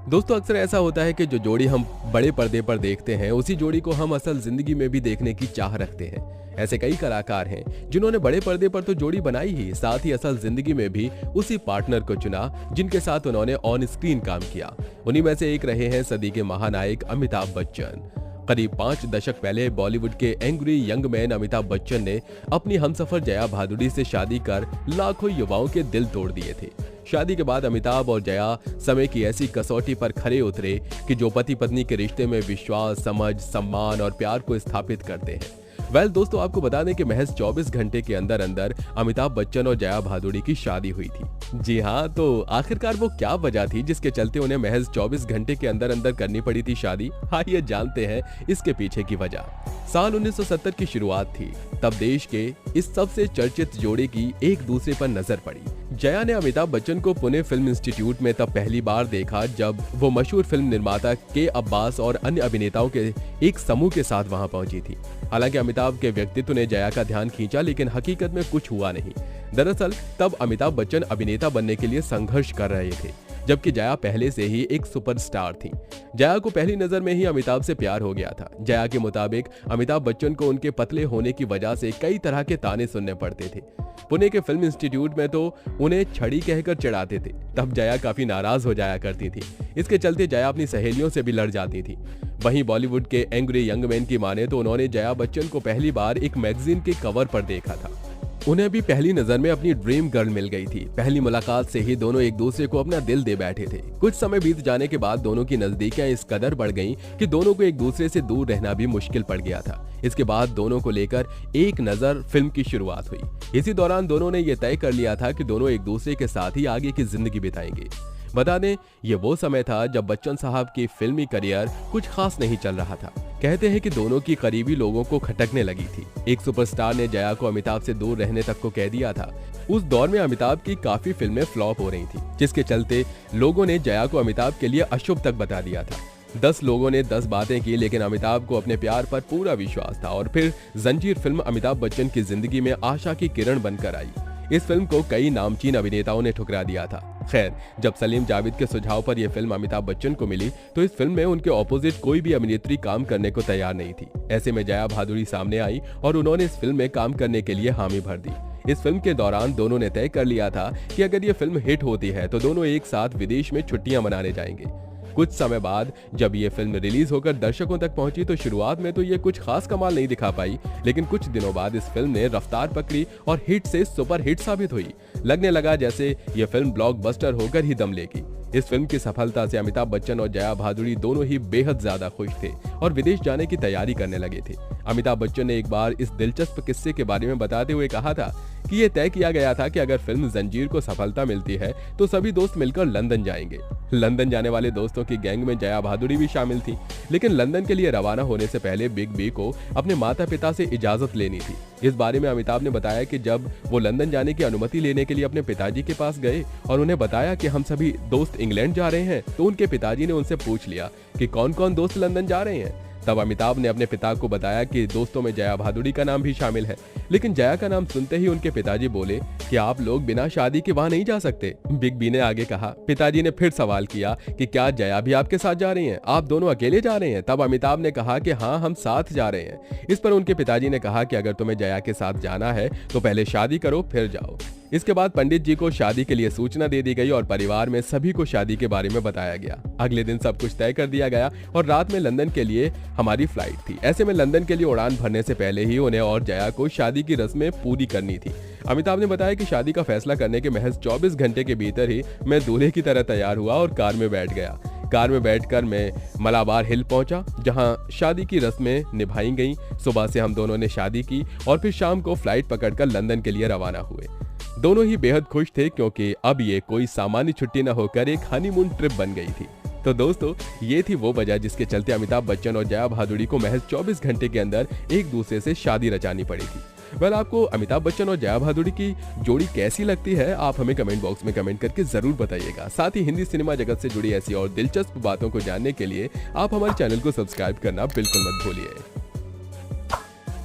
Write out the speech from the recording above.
दोस्तों अक्सर ऐसा होता है कि जो जोड़ी हम बड़े पर्दे पर देखते हैं उसी जोड़ी को हम असल जिंदगी में भी देखने की चाह रखते हैं। ऐसे कई कलाकार हैं जिन्होंने बड़े पर्दे पर तो जोड़ी बनाई ही, साथ ही असल जिंदगी में भी उसी पार्टनर को चुना जिनके साथ उन्होंने ऑन स्क्रीन काम किया। उन्हीं में से एक रहे हैं सदी के महानायक अमिताभ बच्चन। करीब 5 दशक पहले बॉलीवुड के angry young man Amitabh Bachchan ने अपनी हमसफर जया भादुड़ी से शादी कर लाखों युवाओं के दिल तोड़ दिए थे। शादी के बाद अमिताभ और जया समय की ऐसी कसौटी पर खरे उतरे कि जो पति पत्नी के रिश्ते में विश्वास, समझ, सम्मान और प्यार को स्थापित करते हैं। दोस्तों आपको बता दें कि महज 24 घंटे के अंदर अंदर अमिताभ बच्चन और जया भादुड़ी की शादी हुई थी। जी हाँ, तो आखिरकार वो क्या वजह थी जिसके चलते उन्हें महज 24 घंटे के अंदर अंदर करनी पड़ी थी शादी? आइए जानते हैं इसके पीछे की वजह। साल 1970 की शुरुआत थी, तब देश के इस सबसे चर्चित जोड़े की एक दूसरे पर नजर पड़ी। जया ने अमिताभ बच्चन को पुणे फिल्म इंस्टीट्यूट में तब पहली बार देखा जब वो मशहूर फिल्म निर्माता के अब्बास और अन्य अभिनेताओं के एक समूह के साथ वहां पहुंची थी। हालांकि अमिताभ के व्यक्तित्व ने जया का ध्यान खींचा, लेकिन हकीकत में कुछ हुआ नहीं। दरअसल तब अमिताभ बच्चन अभिनेता बनने के लिए संघर्ष कर रहे थे, जबकि जया पहले से ही एक सुपरस्टार थी। जया को पहली नजर में ही अमिताभ से प्यार हो गया था। जया के मुताबिक अमिताभ बच्चन को उनके पतले होने की वजह से कई तरह के ताने सुनने पड़ते थे। पुणे के फिल्म इंस्टीट्यूट में तो उन्हें छड़ी कहकर चिढ़ाते थे। तब जया काफी नाराज हो जाया करती थी। इसके चलते जया अपनी सहेलियों से भी लड़ जाती थी। वहीं बॉलीवुड के एंग्री यंग मैन की माने तो उन्होंने जया बच्चन को पहली बार एक मैगजीन के कवर पर देखा था। उन्हें भी पहली नजर में अपनी ड्रीम गर्ल मिल गई थी। पहली मुलाकात से ही दोनों एक दूसरे को अपना दिल दे बैठे थे। कुछ समय बीत जाने के बाद दोनों की नजदीकियां इस कदर बढ़ गईं कि दोनों को एक दूसरे से दूर रहना भी मुश्किल पड़ गया था। इसके बाद दोनों को लेकर एक नजर फिल्म की शुरुआत हुई। इसी दौरान दोनों ने यह तय कर लिया था कि दोनों एक दूसरे के साथ ही आगे की जिंदगी बिताएंगे। बता दें, ये वो समय था जब बच्चन साहब की फिल्मी करियर कुछ खास नहीं चल रहा था। कहते हैं कि दोनों की करीबी लोगों को खटकने लगी थी। एक सुपरस्टार ने जया को अमिताभ से दूर रहने तक को कह दिया था। उस दौर में अमिताभ की काफी फिल्में फ्लॉप हो रही थी, जिसके चलते लोगों ने जया को अमिताभ के लिए अशुभ तक बता दिया था। 10 लोगों ने 10 बातें की, लेकिन अमिताभ को अपने प्यार पर पूरा विश्वास था। और फिर जंजीर फिल्म अमिताभ बच्चन की जिंदगी में आशा की किरण बनकर आई। इस फिल्म को कई नामचीन अभिनेताओं ने ठुकरा दिया था। खैर, जब सलीम जावेद के सुझाव पर यह फिल्म अमिताभ बच्चन को मिली तो इस फिल्म में उनके ऑपोजिट कोई भी अभिनेत्री काम करने को तैयार नहीं थी। ऐसे में जया भादुड़ी सामने आई और उन्होंने इस फिल्म में काम करने के लिए हामी भर दी। इस फिल्म के दौरान दोनों ने तय कर लिया था कि अगर ये फिल्म हिट होती है तो दोनों एक साथ विदेश में छुट्टियां मनाने जाएंगे। कुछ समय बाद जब ये फिल्म रिलीज होकर दर्शकों तक पहुंची तो शुरुआत में तो ये कुछ खास कमाल नहीं दिखा पाई, लेकिन कुछ दिनों बाद इस फिल्म ने रफ्तार पकड़ी और हिट से सुपर हिट साबित हुई। लगने लगा जैसे ये फिल्म ब्लॉकबस्टर होकर ही दम लेगी। इस फिल्म की सफलता से अमिताभ बच्चन और जया भादुड़ी दोनों ही बेहद ज्यादा खुश थे और विदेश जाने की तैयारी करने लगे थे। अमिताभ बच्चन ने एक बार इस दिलचस्प किस्से के बारे में बताते हुए कहा था कि यह तय किया गया था कि अगर फिल्म जंजीर को सफलता मिलती है तो सभी दोस्त मिलकर लंदन जाएंगे। लंदन जाने वाले दोस्तों की गैंग में जया भादुड़ी भी शामिल थी, लेकिन लंदन के लिए रवाना होने से पहले बिग बी को अपने माता पिता से इजाजत लेनी थी। इस बारे में अमिताभ ने बताया कि जब वो लंदन जाने की अनुमति लेने के लिए अपने पिताजी के पास गए और उन्हें बताया कि हम सभी दोस्त इंग्लैंड जा रहे हैं, तो उनके पिताजी ने उनसे पूछ लिया कि कौन कौन दोस्त लंदन जा रहे हैं। तब अमिताभ ने अपने पिता को बताया कि दोस्तों में जया भादुड़ी का नाम भी शामिल है, लेकिन जया का नाम सुनते ही उनके पिताजी बोले कि आप लोग बिना शादी के वहां नहीं जा सकते। बिग बी ने आगे कहा, पिताजी ने फिर सवाल किया कि क्या जया भी आपके साथ जा रही हैं? आप दोनों अकेले जा रहे हैं? तब अमिताभ ने कहा कि हाँ, हम साथ जा रहे हैं। इस पर उनके पिताजी ने कहा कि अगर तुम्हें जया के साथ जाना है तो पहले शादी करो फिर जाओ। इसके बाद पंडित जी को शादी के लिए सूचना दे दी गई और परिवार में सभी को शादी के बारे में बताया गया। अगले दिन सब कुछ तय कर दिया गया और रात में लंदन के लिए हमारी फ्लाइट थी। ऐसे में लंदन के लिए उड़ान भरने से पहले ही उन्हें और जया को शादी की रस्में पूरी करनी थी। अमिताभ ने बताया कि शादी का फैसला करने के महज 24 घंटे के भीतर ही मैं दूल्हे की तरह तैयार हुआ और कार में बैठ गया। कार में बैठकर मैं मलाबार हिल पहुंचा, जहां शादी की रस्में निभाई गईं। सुबह से हम दोनों ने शादी की और फिर शाम को फ्लाइट पकड़कर लंदन के लिए रवाना हुए। दोनों ही बेहद खुश थे क्योंकि अब ये कोई सामान्य छुट्टी न होकर एक हनीमून ट्रिप बन गई थी। तो दोस्तों, ये थी वो वजह जिसके चलते अमिताभ बच्चन और जया भादुड़ी को महज 24 घंटे के अंदर एक दूसरे से शादी रचानी पड़ी थी। आपको अमिताभ बच्चन और जया भादुड़ी की जोड़ी कैसी लगती है? आप हमें कमेंट बॉक्स में कमेंट करके जरूर बताइएगा। साथ ही हिंदी सिनेमा जगत से जुड़ी ऐसी और दिलचस्प बातों को जानने के लिए आप हमारे चैनल को सब्सक्राइब करना बिल्कुल मत भूलिए।